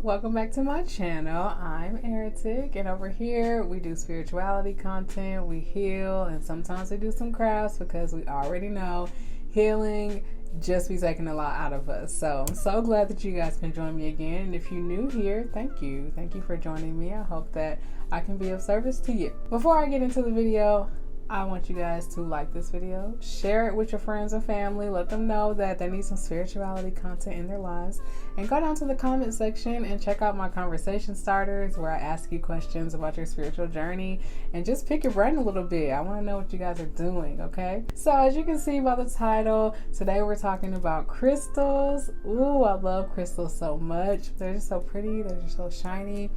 welcome back to my channel. I'm Eritic, and over here we do spirituality content, we heal, and sometimes we do some crafts because we already know healing just be taking a lot out of us. So I'm so glad that you guys can join me again. And if you're new here, thank you for joining me. I hope that I can be of service to you. Before I get into the video, I want you guys to like this video, share it with your friends and family, let them know that they need some spirituality content in their lives, and go down to the comment section and check out my conversation starters where I ask you questions about your spiritual journey and just pick your brain a little bit. I want to know what you guys are doing, okay? So as you can see by the title, today we're talking about crystals. Ooh, I love crystals so much. They're just so pretty, they're just so shiny.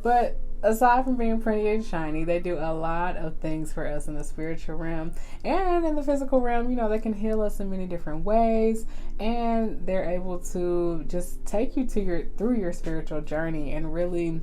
But aside from being pretty and shiny, they do a lot of things for us in the spiritual realm and in the physical realm. You know, they can heal us in many different ways, and they're able to just take you to through your spiritual journey and really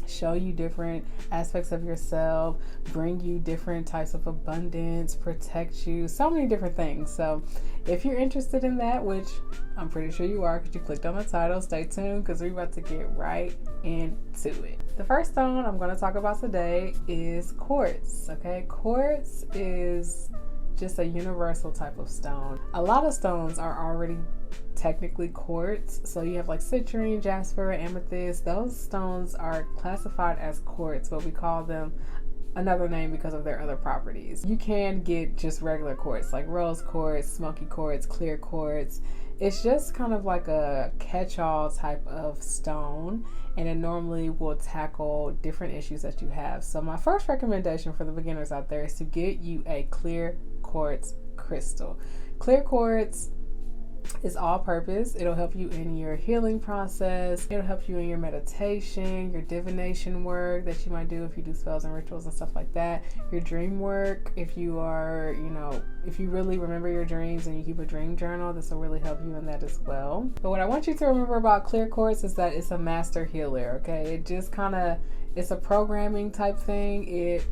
show you different aspects of yourself, bring you different types of abundance, protect you, so many different things. So if you're interested in that, which I'm pretty sure you are because you clicked on the title, stay tuned because we're about to get right into it. The first stone I'm going to talk about today is quartz. Okay, quartz is just a universal type of stone. A lot of stones are already technically quartz. So you have like citrine, jasper, amethyst. Those stones are classified as quartz, but we call them another name because of their other properties. You can get just regular quartz like rose quartz, smoky quartz, clear quartz. It's just kind of like a catch-all type of stone, and it normally will tackle different issues that you have. So my first recommendation for the beginners out there is to get you a clear quartz crystal. Clear quartz is all purpose. It'll help you in your healing process. It'll help you in your meditation, your divination work that you might do if you do spells and rituals and stuff like that. Your dream work, if you are, if you really remember your dreams and you keep a dream journal, this will really help you in that as well. But what I want you to remember about clear quartz is that it's a master healer, okay? It just it's a programming type thing. It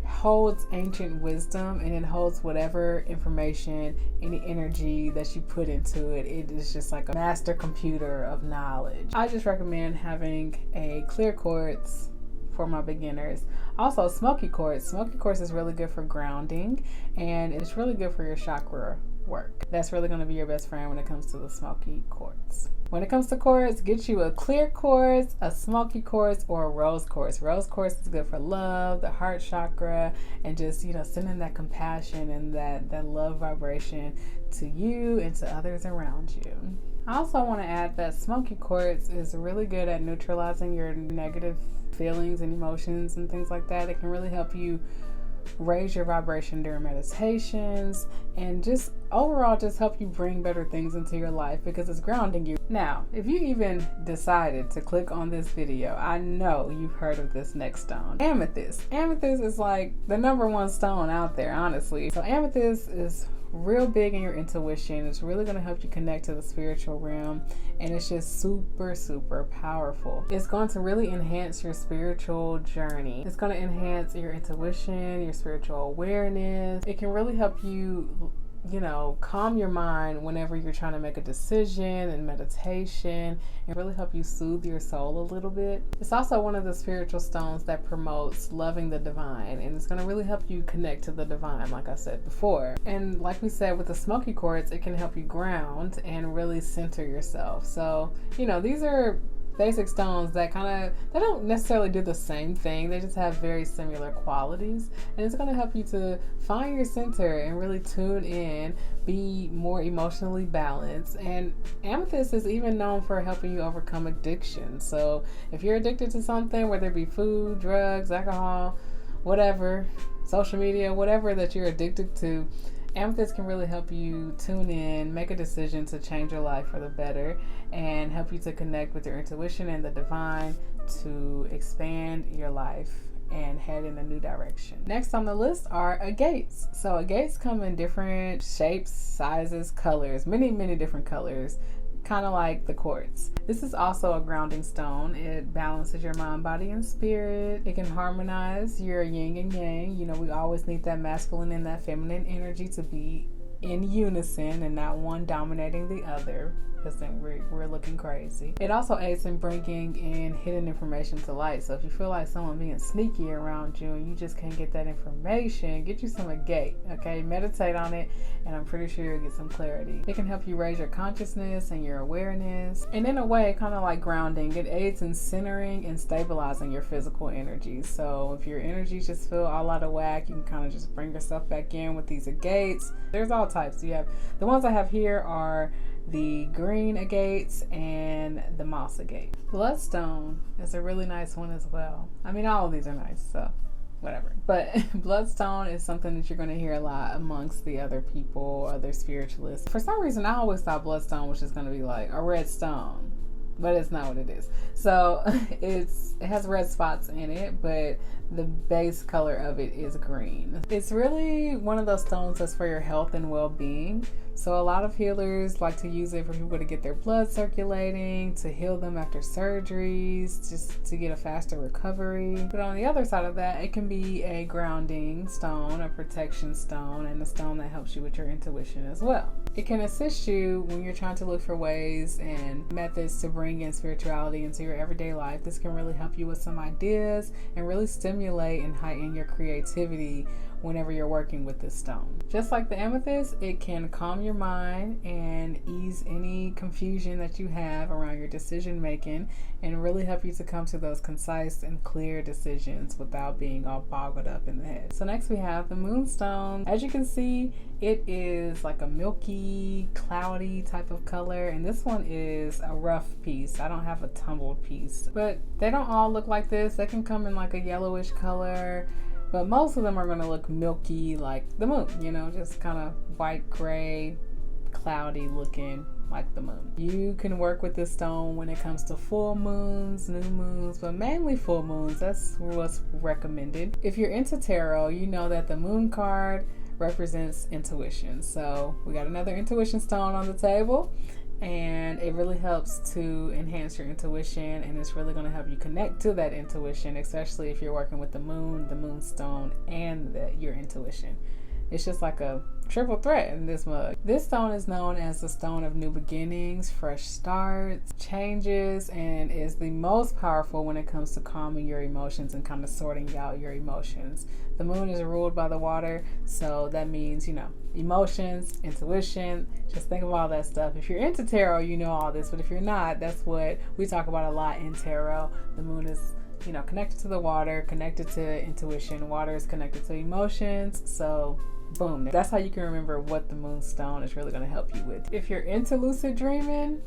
holds ancient wisdom, and it holds whatever information, any energy that you put into it. It is just like a master computer of knowledge. I just recommend having a clear quartz for my beginners. Also, smoky quartz. Smoky quartz is really good for grounding, and it's really good for your chakra work. That's really going to be your best friend when it comes to the smoky quartz. When it comes to quartz, get you a clear quartz, a smoky quartz, or a rose quartz. Rose quartz is good for love, the heart chakra, and just, sending that compassion and that love vibration to you and to others around you. I also want to add that smoky quartz is really good at neutralizing your negative feelings and emotions and things like that. It can really help you raise your vibration during meditations and just overall just help you bring better things into your life because it's grounding you. Now, if you even decided to click on this video, I know you've heard of this next stone, amethyst. Amethyst is like the #1 stone out there, honestly. So amethyst is real big in your intuition. It's really going to help you connect to the spiritual realm, and it's just super powerful. It's going to really enhance your spiritual journey. It's going to enhance your intuition, your spiritual awareness. It can really help you calm your mind whenever you're trying to make a decision in meditation, and really help you soothe your soul a little bit. It's also one of the spiritual stones that promotes loving the divine, and it's going to really help you connect to the divine, like I said before. And like we said with the smoky quartz, it can help you ground and really center yourself. So, these are basic stones that they don't necessarily do the same thing. They just have very similar qualities, and it's going to help you to find your center and really tune in, be more emotionally balanced. And amethyst is even known for helping you overcome addiction. So if you're addicted to something, whether it be food, drugs, alcohol, whatever, social media, whatever that you're addicted to, amethyst can really help you tune in, make a decision to change your life for the better, and help you to connect with your intuition and the divine to expand your life and head in a new direction. Next on the list are agates. So agates come in different shapes, sizes, colors, many different colors, kind of like the quartz. This is also a grounding stone. It balances your mind, body, and spirit. It can harmonize your yin and yang. We always need that masculine and that feminine energy to be in unison and not one dominating the other, because then we're looking crazy. It also aids in bringing in hidden information to light. So if you feel like someone being sneaky around you and you just can't get that information, get you some agate, okay? Meditate on it, and I'm pretty sure you'll get some clarity. It can help you raise your consciousness and your awareness. And in a way, kind of like grounding, it aids in centering and stabilizing your physical energy. So if your energies just feel all out of whack, you can kind of just bring yourself back in with these agates. There's all types. You have the ones I have here are the green agates and the moss agate. Bloodstone is a really nice one as well. I mean, all of these are nice, so whatever. But bloodstone is something that you're going to hear a lot amongst the other people, other spiritualists. For some reason, I always thought bloodstone was just going to be like a red stone, but it's not what it is. So it has red spots in it, but the base color of it is green. It's really one of those stones that's for your health and well-being. So a lot of healers like to use it for people to get their blood circulating, to heal them after surgeries, just to get a faster recovery. But on the other side of that, it can be a grounding stone, a protection stone, and a stone that helps you with your intuition as well. It can assist you when you're trying to look for ways and methods to bring in spirituality into your everyday life. This can really help you with some ideas and really stimulate and heighten your creativity whenever you're working with this stone. Just like the amethyst, it can calm your mind and ease any confusion that you have around your decision making and really help you to come to those concise and clear decisions without being all boggled up in the head. So next we have the moonstone. As you can see, it is like a milky, cloudy type of color, and this one is a rough piece. I don't have a tumbled piece, but they don't all look like this. They can come in like a yellowish color, but most of them are going to look milky like the moon, you know, just kind of white, gray, cloudy looking like the moon. You can work with this stone when it comes to full moons, new moons, but mainly full moons. That's what's recommended. If you're into tarot, you know that the moon card represents intuition. So we got another intuition stone on the table, and it really helps to enhance your intuition, and it's really going to help you connect to that intuition, especially if you're working with the moonstone, and your intuition. It's just like a triple threat in this mug. This stone is known as the stone of new beginnings, fresh starts, changes, and is the most powerful when it comes to calming your emotions and kind of sorting out your emotions. The moon is ruled by the water, so that means, you know, emotions, intuition, just think of all that stuff. If you're into tarot, you know all this, but if you're not, that's what we talk about a lot in tarot. The moon is, you know, connected to the water, connected to intuition. Water is connected to emotions, so boom, that's how you can remember what the moonstone is really going to help you with. If you're into lucid dreaming,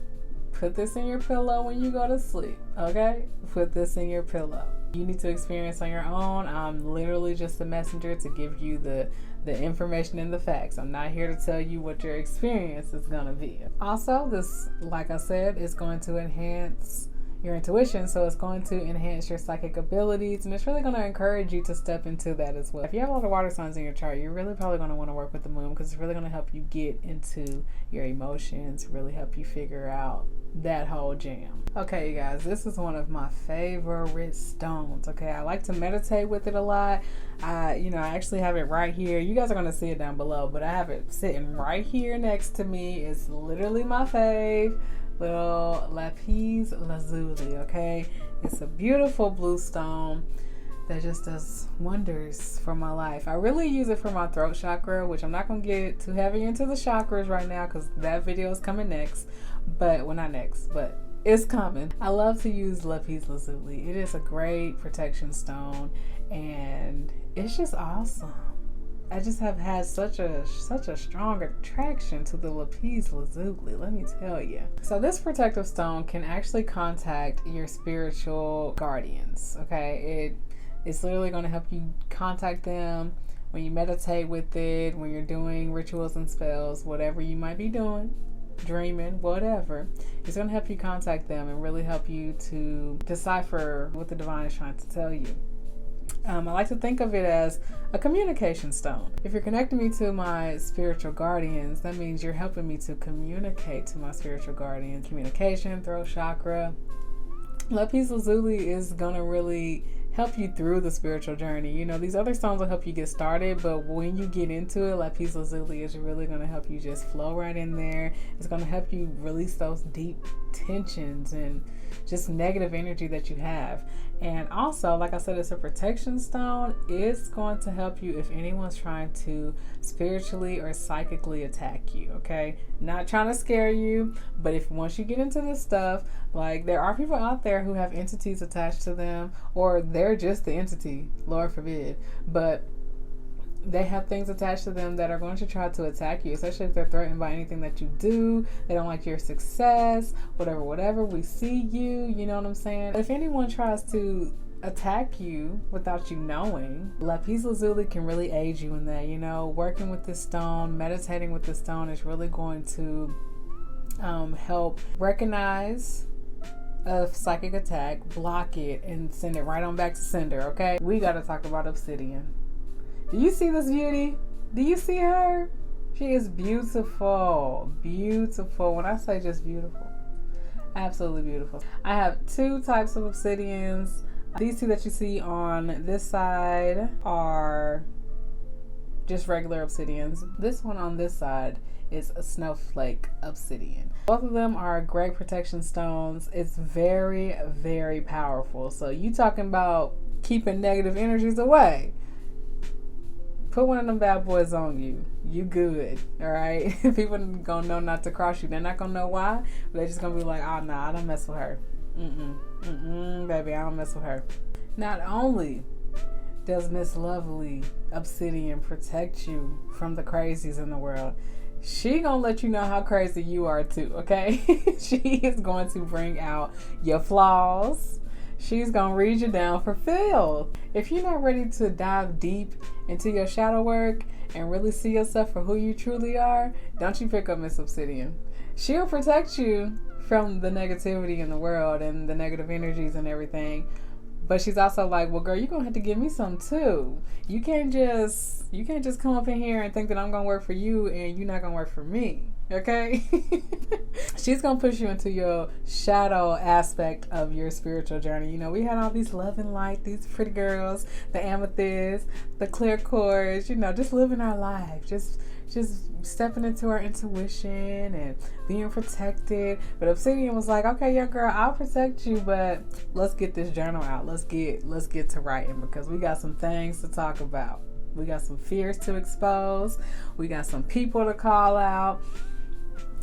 put this in your pillow when you go to sleep, okay? Put this in your pillow. You need to experience on your own. I'm literally just a messenger to give you the information and the facts. I'm not here to tell you what your experience is going to be. Also, this, like I said, is going to enhance your intuition, so it's going to enhance your psychic abilities, and it's really going to encourage you to step into that as well. If you have a lot of water signs in your chart, you're really probably going to want to work with the moon, because it's really going to help you get into your emotions, really help you figure out that whole jam. Okay, you guys, this is one of my favorite stones. Okay, I like to meditate with it a lot. I actually have it right here. You guys are going to see it down below, but I have it sitting right here next to me. It's literally my fave. Little lapis lazuli, okay? It's a beautiful blue stone that just does wonders for my life. I really use it for my throat chakra, which I'm not going to get too heavy into the chakras right now because that video is coming next. But, well, not next, but it's coming. I love to use lapis lazuli. It is a great protection stone, and it's just awesome. I just have had such a strong attraction to the lapis lazuli, let me tell you. So this protective stone can actually contact your spiritual guardians, okay? It's literally going to help you contact them when you meditate with it, when you're doing rituals and spells, whatever you might be doing, dreaming, whatever. It's going to help you contact them and really help you to decipher what the divine is trying to tell you. I like to think of it as a communication stone. If you're connecting me to my spiritual guardians, that means you're helping me to communicate to my spiritual guardians. Communication, throat chakra. Lapis lazuli is going to really help you through the spiritual journey. You know, these other stones will help you get started, but when you get into it, lapis lazuli is really going to help you just flow right in there. It's going to help you release those deep tensions and just negative energy that you have. And also, like I said, it's a protection stone. It's going to help you if anyone's trying to spiritually or psychically attack you, okay? Not trying to scare you, but if once you get into this stuff, like there are people out there who have entities attached to them, or they're just the entity, Lord forbid, but they have things attached to them that are going to try to attack you, especially if they're threatened by anything that you do. They don't like your success, whatever. We see you, you know what I'm saying? If anyone tries to attack you without you knowing, lapis lazuli can really aid you in that. You know, working with this stone, meditating with this stone is really going to help recognize a psychic attack, block it, and send it right on back to sender, okay? We got to talk about obsidian. Do you see this beauty? Do you see her? She is beautiful. Beautiful. When I say just beautiful, absolutely beautiful. I have two types of obsidians. These two that you see on this side are just regular obsidians. This one on this side is a snowflake obsidian. Both of them are great protection stones. It's very, very powerful. So you talking about keeping negative energies away. Put one of them bad boys on you. You good, all right? People gonna know not to cross you. They're not gonna know why. But they're just gonna be like, oh, nah, I don't mess with her. Baby, I don't mess with her. Not only does Miss Lovely Obsidian protect you from the crazies in the world, she gonna let you know how crazy you are too, okay? She is going to bring out your flaws. She's gonna read you down for filth. If you're not ready to dive deep into your shadow work and really see yourself for who you truly are, don't you pick up Miss Obsidian. She'll protect you from the negativity in the world and the negative energies and everything. But she's also like, well, girl, you're gonna have to give me some too. You can't just come up in here and think that I'm gonna work for you and you're not gonna work for me. Okay? She's gonna push you into your shadow aspect of your spiritual journey. You know, we had all these love and light, these pretty girls, the amethyst, the clear quartz, you know, just living our life, just stepping into our intuition and being protected. But Obsidian was like, okay, yeah, girl, I'll protect you, but let's get this journal out. Let's get to writing, because we got some things to talk about. We got some fears to expose. We got some people to call out.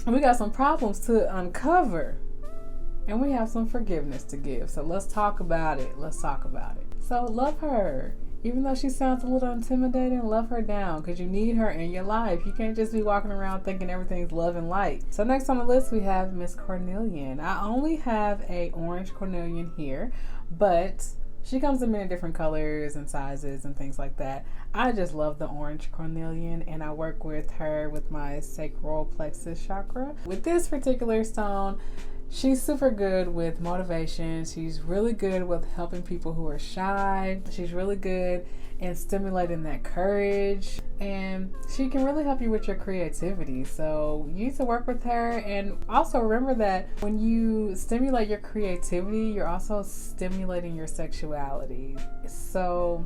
And we got some problems to uncover. And we have some forgiveness to give. So let's talk about it. So love her. Even though she sounds a little intimidating, love her down, because you need her in your life. You can't just be walking around thinking everything's love and light. So next on the list, we have Miss Cornelian. I only have a orange Cornelian here, but she comes in many different colors and sizes and things like that. I just love the orange Cornelian, and I work with her with my sacral plexus chakra. With this particular stone, she's super good with motivation. She's really good with helping people who are shy. She's really good in stimulating that courage. And she can really help you with your creativity. So you need to work with her. And also remember that when you stimulate your creativity, you're also stimulating your sexuality. So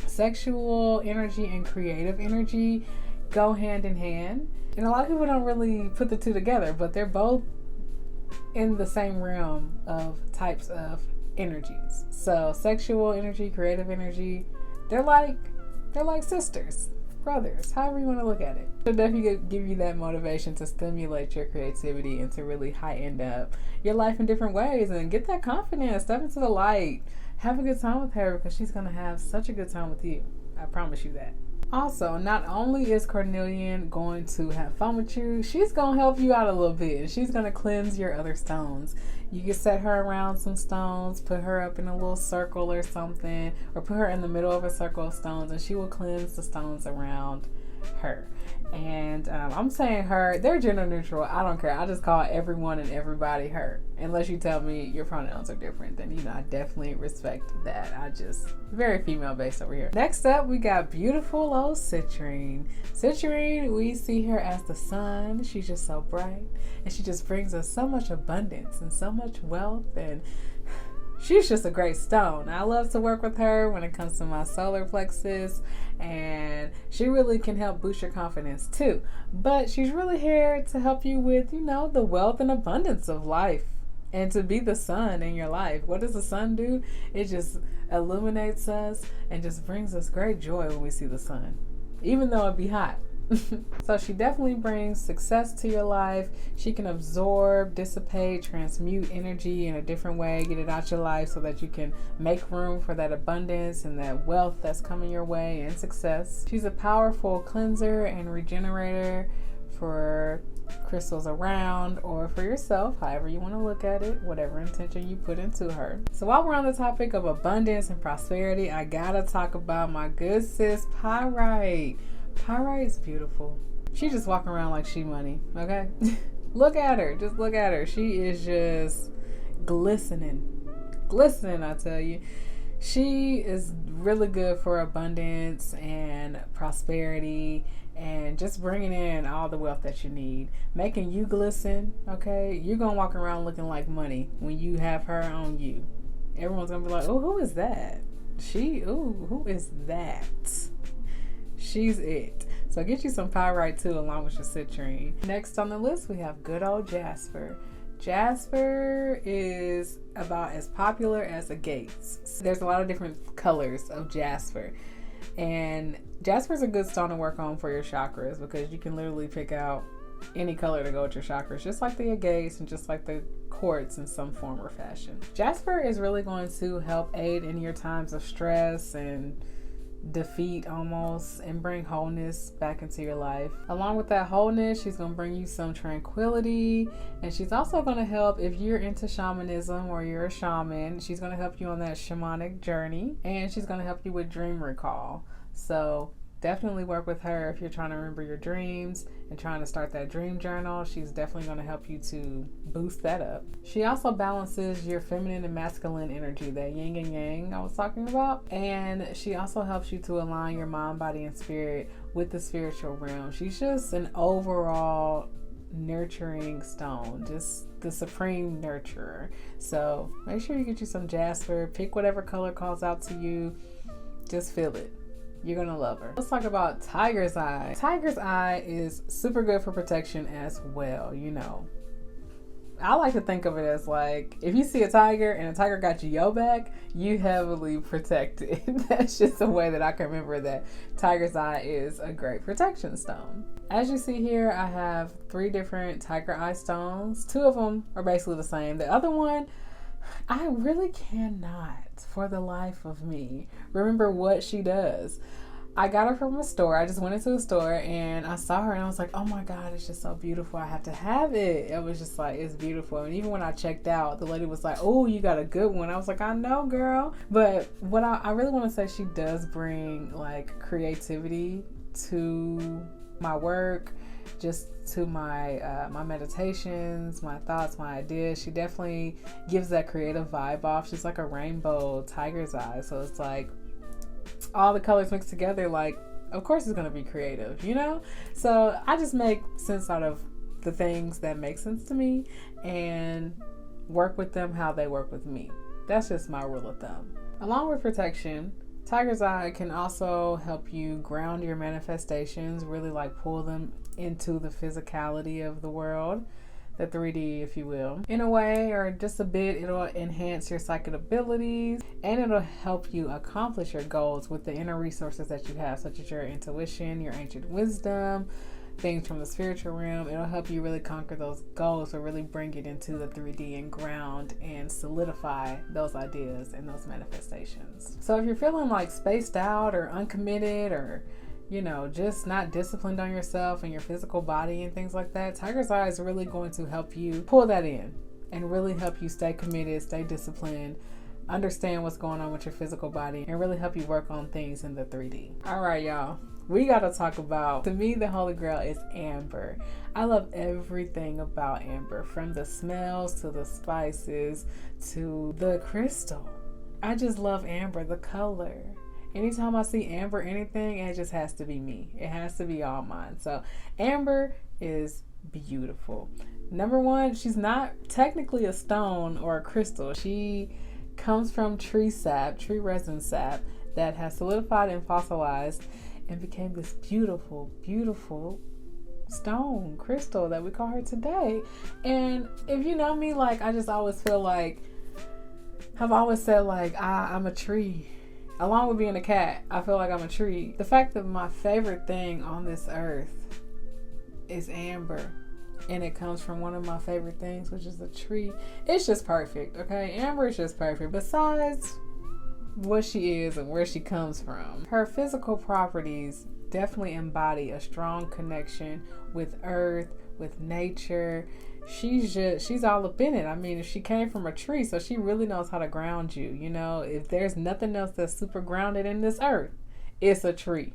sexual energy and creative energy go hand in hand. And a lot of people don't really put the two together, but they're both in the same realm of types of energies. So sexual energy, creative energy, they're like sisters, brothers, however you want to look at it. So definitely give you that motivation to stimulate your creativity and to really heighten up your life in different ways and get that confidence, step into the light, have a good time with her, because she's going to have such a good time with you. I promise you that. Also, not only is Cornelian going to have fun with you, she's going to help you out a little bit. And she's going to cleanse your other stones. You can set her around some stones, put her up in a little circle or something, or put her in the middle of a circle of stones, and she will cleanse the stones around her. And I'm saying her, they're gender neutral. I don't care. I just call everyone and everybody her. Unless you tell me your pronouns are different, then I definitely respect that. I just very female based over here. Next up, we got beautiful old Citrine. Citrine, we see her as the sun. She's just so bright, and she just brings us so much abundance and so much wealth, and she's just a great stone. I love to work with her when it comes to my solar plexus, and she really can help boost your confidence too. But she's really here to help you with, the wealth and abundance of life, and to be the sun in your life. What does the sun do? It just illuminates us and just brings us great joy when we see the sun, even though it be hot. So she definitely brings success to your life. She can absorb, dissipate, transmute energy in a different way, get it out your life so that you can make room for that abundance and that wealth that's coming your way, and success. She's a powerful cleanser and regenerator for crystals around or for yourself, however you want to look at it, whatever intention you put into her. So while we're on the topic of abundance and prosperity, I gotta talk about my good sis Pyrite. Pyrite is beautiful. She just walking around like she money, okay? Look at her. Just look at her. She is just glistening. Glistening, I tell you. She is really good for abundance and prosperity and just bringing in all the wealth that you need. Making you glisten, okay? You're going to walk around looking like money when you have her on you. Everyone's going to be like, oh, who is that? Who is that? She's it. So get you some Pyrite too, along with your citrine. Next on the list, we have good old Jasper. Jasper is about as popular as agates. There's a lot of different colors of Jasper. And Jasper's a good stone to work on for your chakras, because you can literally pick out any color to go with your chakras, just like the agates and just like the quartz in some form or fashion. Jasper is really going to help aid in your times of stress and defeat almost, and bring wholeness back into your life. Along with that wholeness, she's going to bring you some tranquility, and she's also going to help if you're into shamanism or you're a shaman. She's going to help you on that shamanic journey, and she's going to help you with dream recall. So definitely work with her if you're trying to remember your dreams and trying to start that dream journal. She's definitely going to help you to boost that up. She also balances your feminine and masculine energy, that yin and yang I was talking about. And she also helps you to align your mind, body, and spirit with the spiritual realm. She's just an overall nurturing stone, just the supreme nurturer. So make sure you get you some Jasper. Pick whatever color calls out to you. Just feel it. You're gonna love her. Let's talk about Tiger's Eye. Tiger's Eye is super good for protection as well. I like to think of it as like, if you see a tiger and a tiger got your back, you heavily protected. That's just a way that I can remember that Tiger's Eye is a great protection stone. As you see here, I have 3 different Tiger Eye stones. 2 of them are basically the same. The other one, I really cannot, for the life of me, remember what she does. I got her from a store. I just went into a store and I saw her and I was like, oh my God, it's just so beautiful. I have to have it. It was just like, it's beautiful. And even when I checked out, the lady was like, oh, you got a good one. I was like, I know, girl. But what I really want to say, she does bring like creativity to my work, just to my my meditations, my thoughts, my ideas. She definitely gives that creative vibe off. She's like a rainbow tiger's eye, so it's like all the colors mixed together. Like, of course it's going to be creative, so I just make sense out of the things that make sense to me and work with them how they work with me. That's just my rule of thumb. Along with protection, Tiger's Eye can also help you ground your manifestations, really like pull them into the physicality of the world, the 3D, if you will. In a way, or just a bit, it'll enhance your psychic abilities and it'll help you accomplish your goals with the inner resources that you have, such as your intuition, your ancient wisdom, things from the spiritual realm. It'll help you really conquer those goals or really bring it into the 3D and ground and solidify those ideas and those manifestations. So if you're feeling like spaced out or uncommitted or just not disciplined on yourself and your physical body and things like that, Tiger's Eye is really going to help you pull that in and really help you stay committed, stay disciplined, understand what's going on with your physical body, and really help you work on things in the 3D. All right, y'all. We got to talk about, to me, the Holy Grail is amber. I love everything about amber, from the smells to the spices to the crystal. I just love amber, the color. Anytime I see amber anything, it just has to be me. It has to be all mine. So amber is beautiful. Number one, she's not technically a stone or a crystal. She comes from tree sap, tree resin sap, that has solidified and fossilized and became this beautiful, beautiful stone crystal that we call her today. And if you know me, like, I just always feel like, I've always said, like, I'm a tree. Along with being a cat, I feel like I'm a tree. The fact that my favorite thing on this earth is amber, and it comes from one of my favorite things, which is a tree. It's just perfect, okay? Amber is just perfect. Besides what she is and where she comes from, her physical properties definitely embody a strong connection with earth, with nature. She's all up in it. I mean, if she came from a tree, so she really knows how to ground you. You know, if there's nothing else that's super grounded in this earth, it's a tree.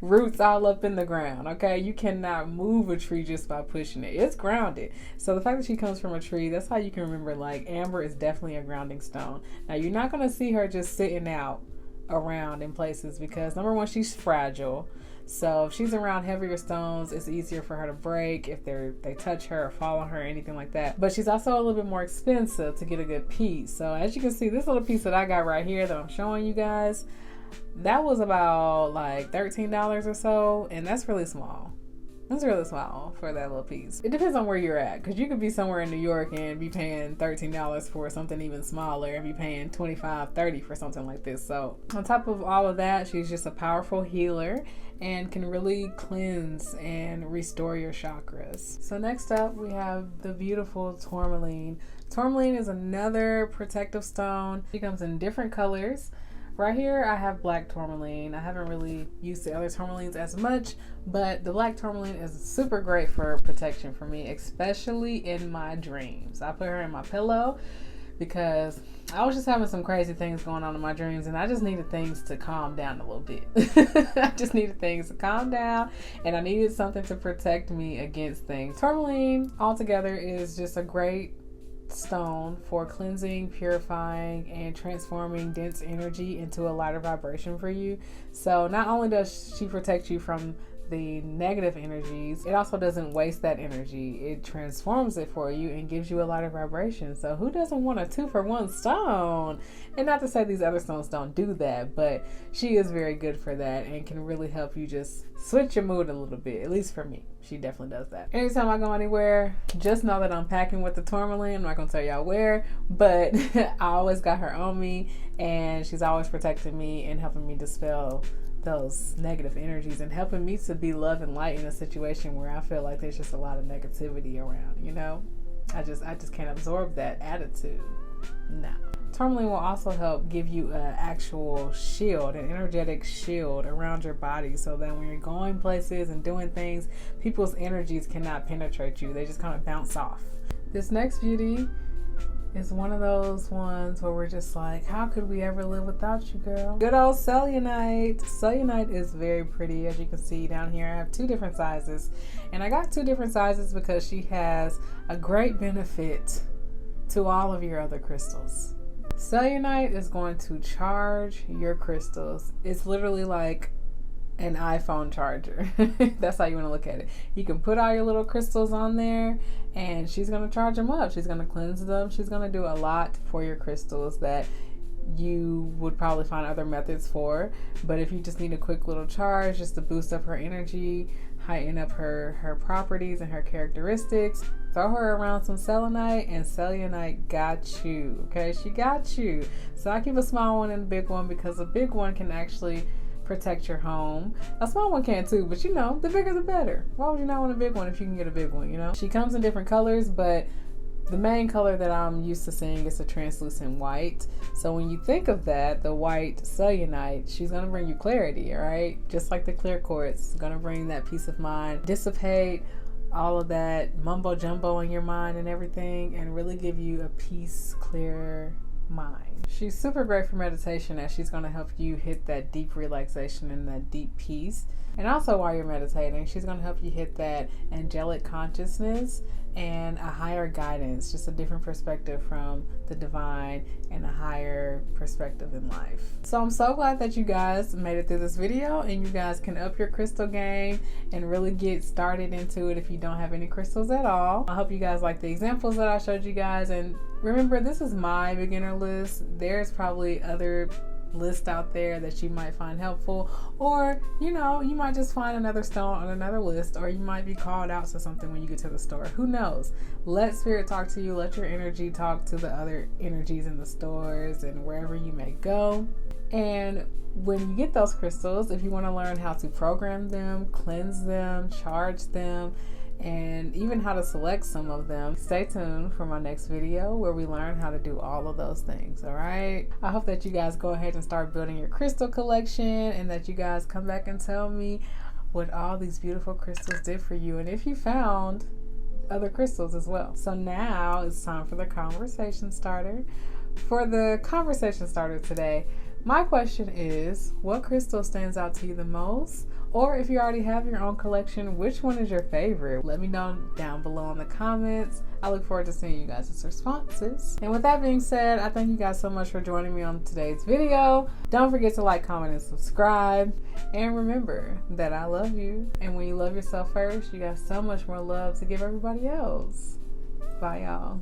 Roots all up in the ground, okay? You cannot move a tree just by pushing it. It's grounded. So the fact that she comes from a tree, that's how you can remember, like, amber is definitely a grounding stone. Now, you're not going to see her just sitting out around in places because, number one, she's fragile. So if she's around heavier stones, it's easier for her to break if they touch her or fall on her or anything like that. But she's also a little bit more expensive to get a good piece. So as you can see, this little piece that I got right here that I'm showing you guys, that was about like $13 or so, and that's really small. That's really small for that little piece. It depends on where you're at, because you could be somewhere in New York and be paying $13 for something even smaller and be paying $25, $30 for something like this. So on top of all of that, she's just a powerful healer and can really cleanse and restore your chakras. So next up, we have the beautiful tourmaline. Tourmaline is another protective stone. She comes in different colors. Right here, I have black tourmaline. I haven't really used the other tourmalines as much, but the black tourmaline is super great for protection for me, especially in my dreams. I put her in my pillow because I was just having some crazy things going on in my dreams, and I just needed things to calm down a little bit. I just needed things to calm down, and I needed something to protect me against things. Tourmaline altogether is just a great stone for cleansing, purifying, and transforming dense energy into a lighter vibration for you. So not only does she protect you from the negative energies, it also doesn't waste that energy. It transforms it for you and gives you a lighter vibration. So who doesn't want a 2-for-1 stone? And not to say these other stones don't do that, but she is very good for that and can really help you just switch your mood a little bit. At least for me, she definitely does that. Anytime I go anywhere, just know that I'm packing with the tourmaline. I'm not gonna tell y'all where, but I always got her on me, and she's always protecting me and helping me dispel those negative energies and helping me to be love and light in a situation where I feel like there's just a lot of negativity around, you know? I just can't absorb that attitude. No. Tourmaline will also help give you an actual shield, an energetic shield around your body, so that when you're going places and doing things, people's energies cannot penetrate you. They just kind of bounce off. This next beauty is one of those ones where we're just like, how could we ever live without you, girl? Good old cellulite. Cellulite is very pretty. As you can see down here, I have 2 different sizes. And I got 2 different sizes because she has a great benefit to all of your other crystals. Cellulite is going to charge your crystals. It's literally like an iPhone charger. That's how you want to look at it. You can put all your little crystals on there and she's going to charge them up. She's going to cleanse them. She's going to do a lot for your crystals that you would probably find other methods for. But if you just need a quick little charge just to boost up her energy, heighten up her properties and her characteristics, throw her around some selenite, and selenite got you. Okay, she got you. So I keep a small one and a big one because a big one can actually protect your home. A small one can too, but you know, the bigger the better. Why would you not want a big one if you can get a big one, you know? She comes in different colors, but the main color that I'm used to seeing is a translucent white. So when you think of that, the white cellulite, she's gonna bring you clarity, all right? Just like the clear quartz, it's gonna bring that peace of mind, dissipate all of that mumbo jumbo in your mind and everything, and really give you a peace, clear mind. She's super great for meditation, as she's going to help you hit that deep relaxation and that deep peace. And also while you're meditating, she's going to help you hit that angelic consciousness and a higher guidance, just a different perspective from the divine and a higher perspective in life. So I'm so glad that you guys made it through this video, and you guys can up your crystal game and really get started into it if you don't have any crystals at all. I hope you guys like the examples that I showed you guys, and remember, this is my beginner list. There's probably other list out there that you might find helpful, or you might just find another stone on another list, or you might be called out to something when you get to the store. Who knows? Let spirit talk to you. Let your energy talk to the other energies in the stores and wherever you may go. And when you get those crystals, if you want to learn how to program them, cleanse them, charge them, and even how to select some of them, stay tuned for my next video where we learn how to do all of those things. All right, I hope that you guys go ahead and start building your crystal collection, and that you guys come back and tell me what all these beautiful crystals did for you, and if you found other crystals as well. So now it's time for the conversation starter. For the conversation starter today, my question is, what crystal stands out to you the most? Or if you already have your own collection, which one is your favorite? Let me know down below in the comments. I look forward to seeing you guys' responses. And with that being said, I thank you guys so much for joining me on today's video. Don't forget to like, comment, and subscribe. And remember that I love you. And when you love yourself first, you got so much more love to give everybody else. Bye, y'all.